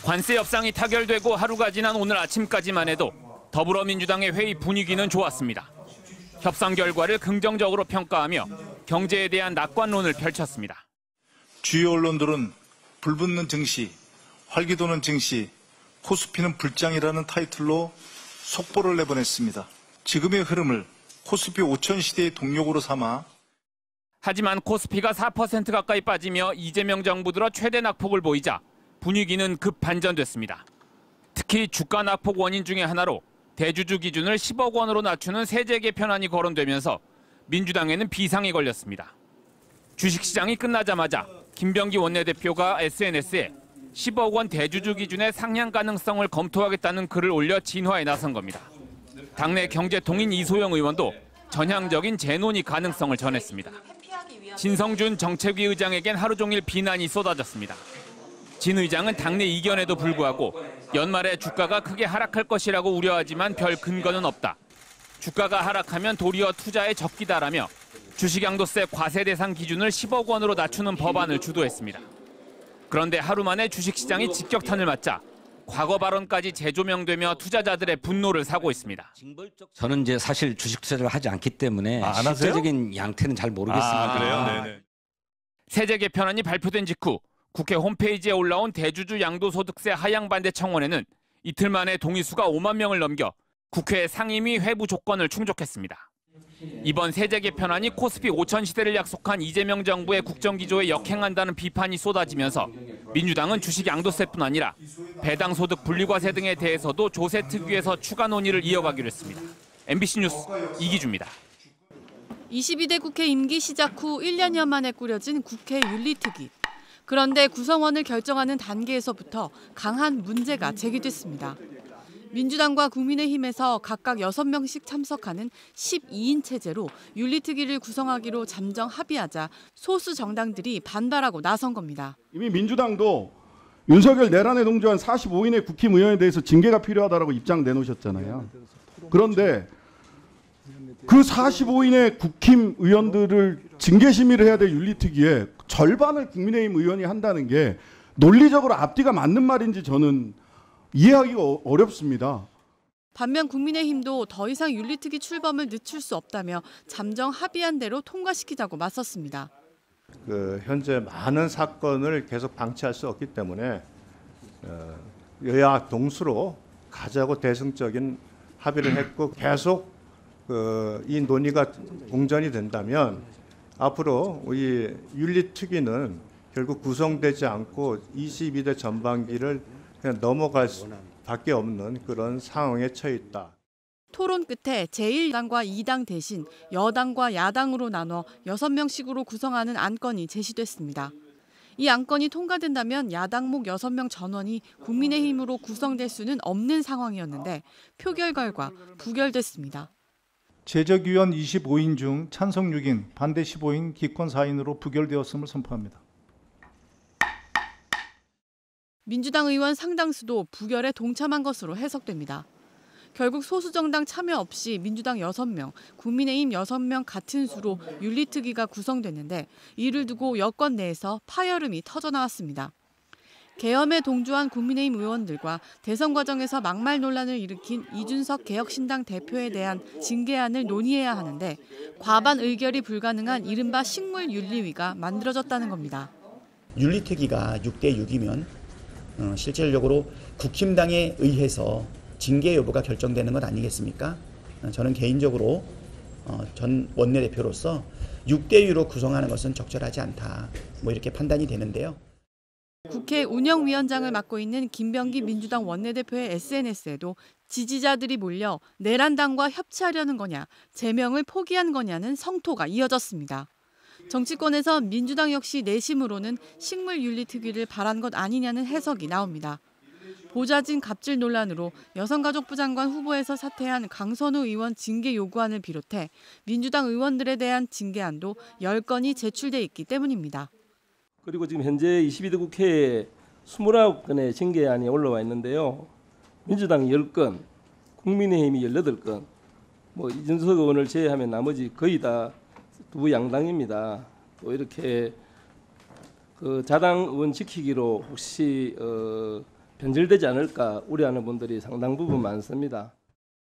관세 협상이 타결되고 하루가 지난 오늘 아침까지만 해도 더불어민주당의 회의 분위기는 좋았습니다. 협상 결과를 긍정적으로 평가하며 경제에 대한 낙관론을 펼쳤습니다. 주요 언론들은 불붙는 증시, 활기도는 증시, 코스피는 불장이라는 타이틀로 속보를 내보냈습니다. 지금의 흐름을 코스피 5천 시대의 동력으로 삼아 하지만 코스피가 4% 가까이 빠지며 이재명 정부 들어 최대 낙폭을 보이자 분위기는 급 반전됐습니다. 특히 주가 낙폭 원인 중에 하나로 대주주 기준을 10억 원으로 낮추는 세제 개편안이 거론되면서 민주당에는 비상이 걸렸습니다. 주식시장이 끝나자마자 김병기 원내대표가 SNS에 10억 원 대주주 기준의 상향 가능성을 검토하겠다는 글을 올려 진화에 나선 겁니다. 당내 경제통인 이소영 의원도 전향적인 재논의 가능성을 전했습니다. 진성준 정책위 의장에겐 하루 종일 비난이 쏟아졌습니다. 진 의장은 당내 이견에도 불구하고 연말에 주가가 크게 하락할 것이라고 우려하지만 별 근거는 없다. 주가가 하락하면 도리어 투자에 적기다라며 주식양도세 과세 대상 기준을 10억 원으로 낮추는 법안을 주도했습니다. 그런데 하루 만에 주식시장이 직격탄을 맞자 과거 발언까지 재조명되며 투자자들의 분노를 사고 있습니다. 저는 이제 사실 주식 투자를 하지 않기 때문에 실제적인 양태는 잘 모르겠습니다. 그래요? 네네. 세제 개편안이 발표된 직후 국회 홈페이지에 올라온 대주주 양도소득세 하향 반대 청원에는 이틀 만에 동의수가 5만 명을 넘겨 국회 상임위 회부 조건을 충족했습니다. 이번 세제 개편안이 코스피 5천 시대를 약속한 이재명 정부의 국정기조에 역행한다는 비판이 쏟아지면서 민주당은 주식 양도세뿐 아니라 배당 소득 분리과세 등에 대해서도 조세 특위에서 추가 논의를 이어가기로 했습니다. MBC 뉴스 이기주입니다. 22대 국회 임기 시작 후 1년여 만에 꾸려진 국회 윤리특위. 그런데 구성원을 결정하는 단계에서부터 강한 문제가 제기됐습니다. 민주당과 국민의힘에서 각각 6명씩 참석하는 12인 체제로 윤리특위를 구성하기로 잠정 합의하자 소수 정당들이 반발하고 나선 겁니다. 이미 민주당도 윤석열 내란에 동조한 45인의 국힘의원에 대해서 징계가 필요하다고 입장 내놓으셨잖아요. 그런데 그 45인의 국힘의원들을 징계 심의를 해야 될 윤리특위에 절반을 국민의힘 의원이 한다는 게 논리적으로 앞뒤가 맞는 말인지 저는 이해하기가 어렵습니다. 반면 국민의힘도 더 이상 윤리특위 출범을 늦출 수 없다며 잠정 합의한 대로 통과시키자고 맞섰습니다. 현재 많은 사건을 계속 방치할 수 없기 때문에 여야 동수로 가자고 대승적인 합의를 했고 계속 이 논의가 공전이 된다면 앞으로 이 윤리특위는 결국 구성되지 않고 22대 전반기를 그냥 넘어갈 수밖에 없는 그런 상황에 처해 있다. 토론 끝에 제1당과 2당 대신 여당과 야당으로 나눠 6명씩으로 구성하는 안건이 제시됐습니다. 이 안건이 통과된다면 야당목 6명 전원이 국민의힘으로 구성될 수는 없는 상황이었는데 표결 결과 부결됐습니다. 제적위원 25인 중 찬성 6인, 반대 15인, 기권 4인으로 부결되었음을 선포합니다. 민주당 의원 상당수도 부결에 동참한 것으로 해석됩니다. 결국 소수정당 참여 없이 민주당 6명, 국민의힘 6명 같은 수로 윤리특위가 구성됐는데 이를 두고 여권 내에서 파열음이 터져나왔습니다. 계엄에 동조한 국민의힘 의원들과 대선 과정에서 막말 논란을 일으킨 이준석 개혁신당 대표에 대한 징계안을 논의해야 하는데 과반 의결이 불가능한 이른바 식물윤리위가 만들어졌다는 겁니다. 윤리특위가 6대 6이면 실질적으로 국힘당에 의해서 징계 여부가 결정되는 것 아니겠습니까? 저는 개인적으로 전 원내대표로서 6대 6로 구성하는 것은 적절하지 않다. 이렇게 판단이 되는데요. 국회 운영위원장을 맡고 있는 김병기 민주당 원내대표의 SNS에도 지지자들이 몰려 내란당과 협치하려는 거냐, 제명을 포기한 거냐는 성토가 이어졌습니다. 정치권에서 민주당 역시 내심으로는 식물윤리특위를 바란 것 아니냐는 해석이 나옵니다. 보좌진 갑질 논란으로 여성가족부 장관 후보에서 사퇴한 강선우 의원 징계 요구안을 비롯해 민주당 의원들에 대한 징계안도 10건이 제출돼 있기 때문입니다. 그리고 지금 현재 22대 국회에 29건의 징계안이 올라와 있는데요. 민주당이 10건, 국민의힘이 18건, 이준석 의원을 제외하면 나머지 거의 다 두 양당입니다. 또 이렇게 자당 의원 지키기로 혹시 변질되지 않을까 우려하는 분들이 상당 부분 많습니다.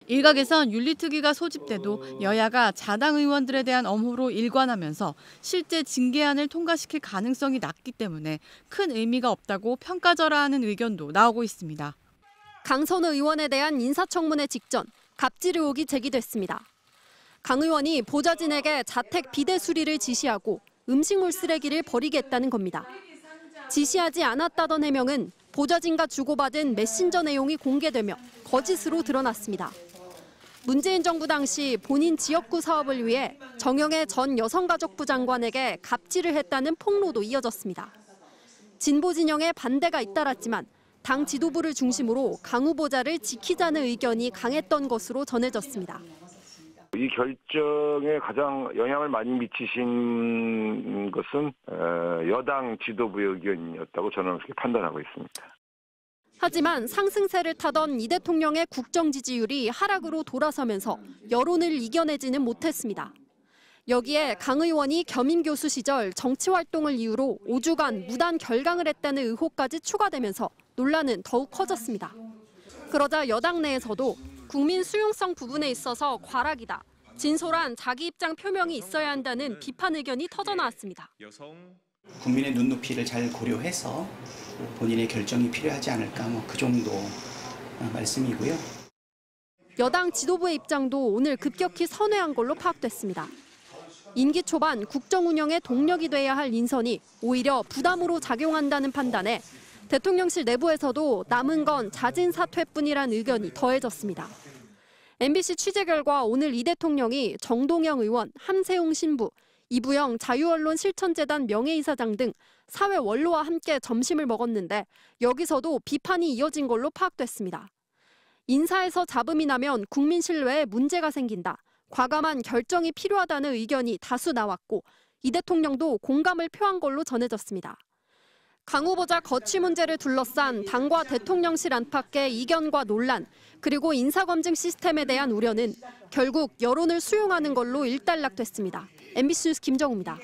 일각에선 윤리특위가 소집돼도 여야가 자당 의원들에 대한 엄호로 일관하면서 실제 징계안을 통과시킬 가능성이 낮기 때문에 큰 의미가 없다고 평가절하하는 의견도 나오고 있습니다. 강선우 의원에 대한 인사청문회 직전 갑질 의혹이 제기됐습니다. 강 의원이 보좌진에게 자택 비대 수리를 지시하고 음식물 쓰레기를 버리겠다는 겁니다. 지시하지 않았다던 해명은 보좌진과 주고받은 메신저 내용이 공개되며 거짓으로 드러났습니다. 문재인 정부 당시 본인 지역구 사업을 위해 정영애 전 여성가족부 장관에게 갑질을 했다는 폭로도 이어졌습니다. 진보 진영의 반대가 잇따랐지만 당 지도부를 중심으로 강 후보자를 지키자는 의견이 강했던 것으로 전해졌습니다. 이 결정에 가장 영향을 많이 미치신 것은 여당 지도부의 의견이었다고 저는 그렇게 판단하고 있습니다. 하지만 상승세를 타던 이 대통령의 국정 지지율이 하락으로 돌아서면서 여론을 이겨내지는 못했습니다. 여기에 강 의원이 겸임 교수 시절 정치 활동을 이유로 5주간 무단 결강을 했다는 의혹까지 추가되면서 논란은 더욱 커졌습니다. 그러자 여당 내에서도 국민 수용성 부분에 있어서 과락이다. 진솔한 자기 입장 표명이 있어야 한다는 비판 의견이 터져나왔습니다. 국민의 눈높이를 잘 고려해서 본인의 결정이 필요하지 않을까 그 정도 말씀이고요. 여당 지도부의 입장도 오늘 급격히 선회한 걸로 파악됐습니다. 임기 초반 국정 운영의 동력이 돼야 할 인선이 오히려 부담으로 작용한다는 판단에 대통령실 내부에서도 남은 건 자진 사퇴뿐이란 의견이 더해졌습니다. MBC 취재 결과 오늘 이 대통령이 정동영 의원, 함세웅 신부, 이부영 자유언론 실천재단 명예이사장 등 사회 원로와 함께 점심을 먹었는데 여기서도 비판이 이어진 걸로 파악됐습니다. 인사에서 잡음이 나면 국민 신뢰에 문제가 생긴다. 과감한 결정이 필요하다는 의견이 다수 나왔고 이 대통령도 공감을 표한 걸로 전해졌습니다. 강 후보자 거취 문제를 둘러싼 당과 대통령실 안팎의 이견과 논란, 그리고 인사검증 시스템에 대한 우려는 결국 여론을 수용하는 걸로 일단락됐습니다. MBC 뉴스 김정우입니다.